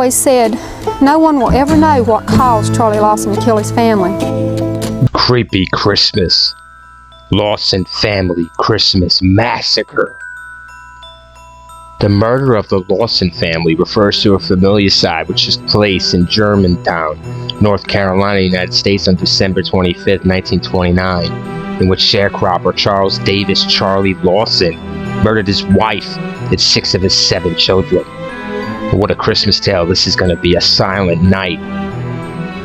always said, no one will ever know what caused Charlie Lawson to kill his family. Creepy Christmas. Lawson family Christmas massacre. The murder of the Lawson family refers to a familicide which took place in Germantown, North Carolina, United States on December 25th, 1929, in which sharecropper Charles Davis Charlie Lawson murdered his wife and 6 of his 7 children. What a Christmas tale. This is going to be a silent night.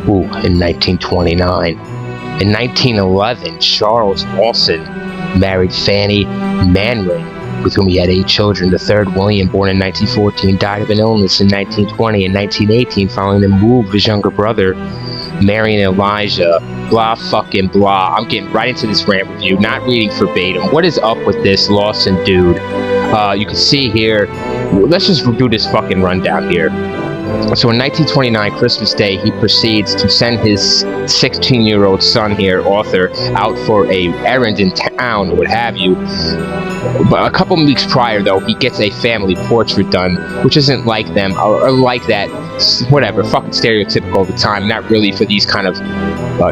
Ooh, in 1929. In 1911, Charles Lawson married Fanny Manring, with whom he had 8 children. The third, William, born in 1914, died of an illness in 1920. In 1918, following the move of his younger brother, Marion Elijah, blah fucking blah. I'm getting right into this rant review, not reading verbatim. What is up with this Lawson dude? You can see here, let's just do this fucking rundown here. So in 1929, Christmas Day, he proceeds to send his 16-year-old son here, Arthur, out for a errand in town or what have you. But a couple weeks prior, though, he gets a family portrait done, which isn't like them, or like that, whatever, fucking stereotypical of the time, not really for these kind of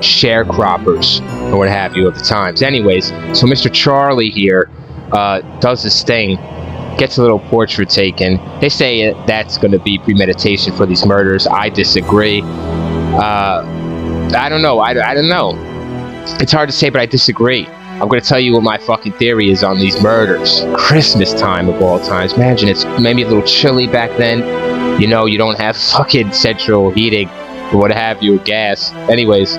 sharecroppers or what have you of the times. Anyways, so Mr. Charlie here does this thing, gets a little portrait taken. They say that's going to be premeditation for these murders. I disagree. I don't know. I don't know. It's hard to say, but I disagree. I'm going to tell you what my fucking theory is on these murders. Christmas time of all times. Imagine it's maybe a little chilly back then. You know, you don't have fucking central heating or what have you, gas. Anyways,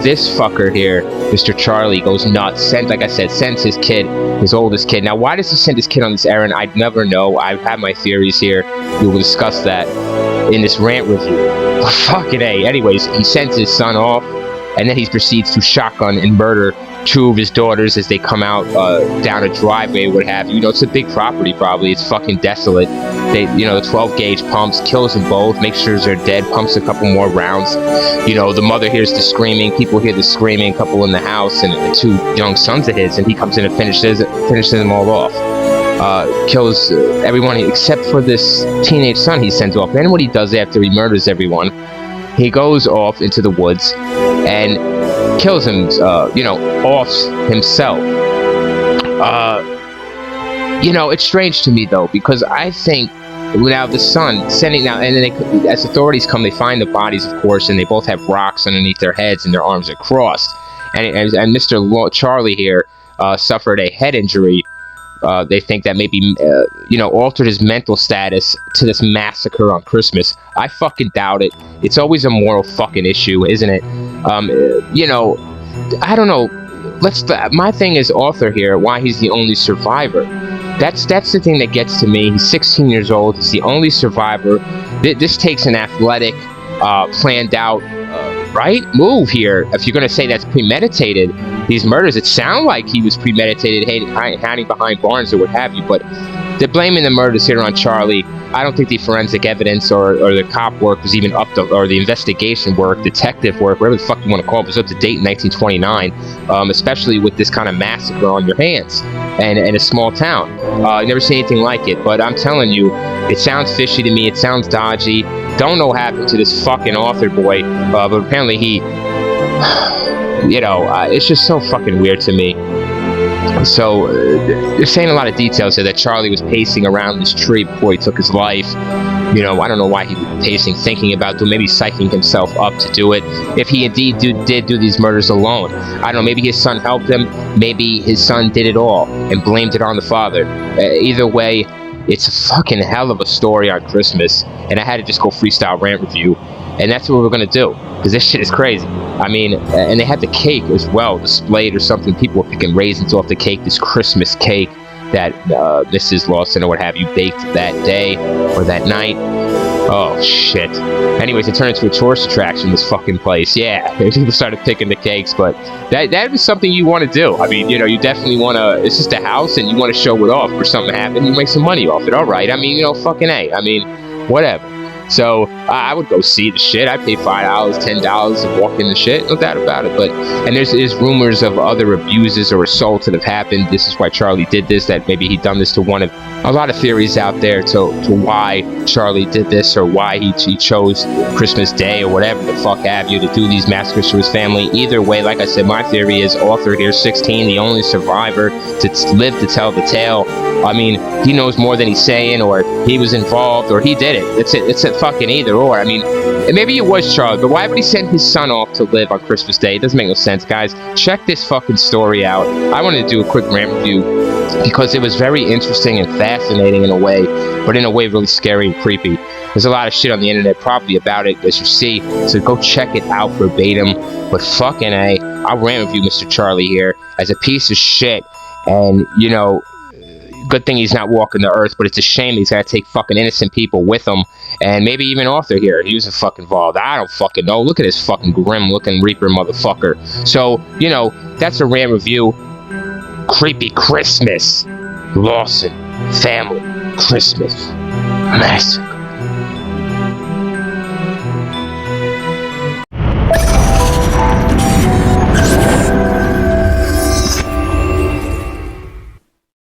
this fucker here, Mr. Charlie, goes nuts. Like I said, sends his kid, his oldest kid. Now, why does he send his kid on this errand? I'd never know. I have my theories here. We will discuss that in this rant review. Fucking A. Anyways, he sends his son off, and then he proceeds to shotgun and murder 2 of his daughters as they come out down a driveway, what have you. You know, it's a big property, probably. It's fucking desolate. They, you know, the 12-gauge pumps, kills them both, makes sure they're dead, pumps a couple more rounds. You know, the mother hears the screaming, people hear the screaming, a couple in the house, and 2 young sons of his, and he comes in and finishes them all off. Kills everyone except for this teenage son he sends off. Then what he does after he murders everyone, he goes off into the woods and kills him, you know, offs himself. You know, it's strange to me, though, because I think now the son sending now, and then as authorities come, they find the bodies, of course, and they both have rocks underneath their heads and their arms are crossed. And Mr. Charlie here suffered a head injury. They think that maybe, you know, altered his mental status to this massacre on Christmas. I fucking doubt it. It's always a moral fucking issue, isn't it? You know, I don't know. My thing is Arthur here, why he's the only survivor. That's the thing that gets to me. He's 16 years old. He's the only survivor. This takes an athletic, planned out, right move here. If you're going to say that's premeditated, these murders, it sounds like he was premeditated, hiding behind barns or what have you, but they're blaming the murders here on Charlie. I don't think the forensic evidence or the cop work was even up to, or the investigation work, detective work, whatever the fuck you want to call it, was up to date in 1929, especially with this kind of massacre on your hands and in a small town. You never see anything like it, but I'm telling you, it sounds fishy to me, it sounds dodgy. Don't know what happened to this fucking Arthur boy, but apparently he, you know, it's just so fucking weird to me. So, they're saying a lot of details here that Charlie was pacing around this tree before he took his life. You know, I don't know why he was pacing, thinking about doing, maybe psyching himself up to do it. If he indeed did do these murders alone. I don't know, maybe his son helped him, maybe his son did it all and blamed it on the father. Either way, it's a fucking hell of a story on Christmas, and I had to just go freestyle rant review, and that's what we're gonna do, because this shit is crazy. I mean, and they had the cake as well displayed or something. People were picking raisins off the cake, this Christmas cake that Mrs. Lawson or what have you baked that day or that night. Oh shit. Anyways, it turned into a tourist attraction, this fucking place. Yeah, people started picking the cakes, but that is something you want to do. I mean, you know, you definitely want to, it's just a house and you want to show it off or something happened, you make some money off it. All right, I mean, you know, fucking A. I mean, whatever. So I would go see the shit. I pay $5, $10 to walk in the shit, no doubt about it. But and there's rumors of other abuses or assaults that have happened. This is why Charlie did this. That maybe he done this to one of a lot of theories out there to why Charlie did this or why he chose Christmas Day or whatever the fuck have you to do these massacres to his family. Either way, like I said, my theory is Arthur here, 16, the only survivor to live to tell the tale. I mean, he knows more than he's saying, or he was involved, or he did it. It's a fucking either or. I mean, and maybe it was Charlie, but why would he send his son off to live on Christmas Day? It doesn't make no sense, guys. Check this fucking story out. I wanted to do a quick rant review because it was very interesting and fascinating in a way, but in a way really scary and creepy. There's a lot of shit on the internet probably about it, as you see, so go check it out verbatim. But fucking A, I'll rant review Mr. Charlie here as a piece of shit, and, you know, good thing he's not walking the earth, but it's a shame he's got to take fucking innocent people with him. And maybe even Arthur here, he was a fucking involved. I don't fucking know. Look at this fucking grim looking Reaper motherfucker. So, you know, that's a rant review. Creepy Christmas. Lawson family Christmas massacre.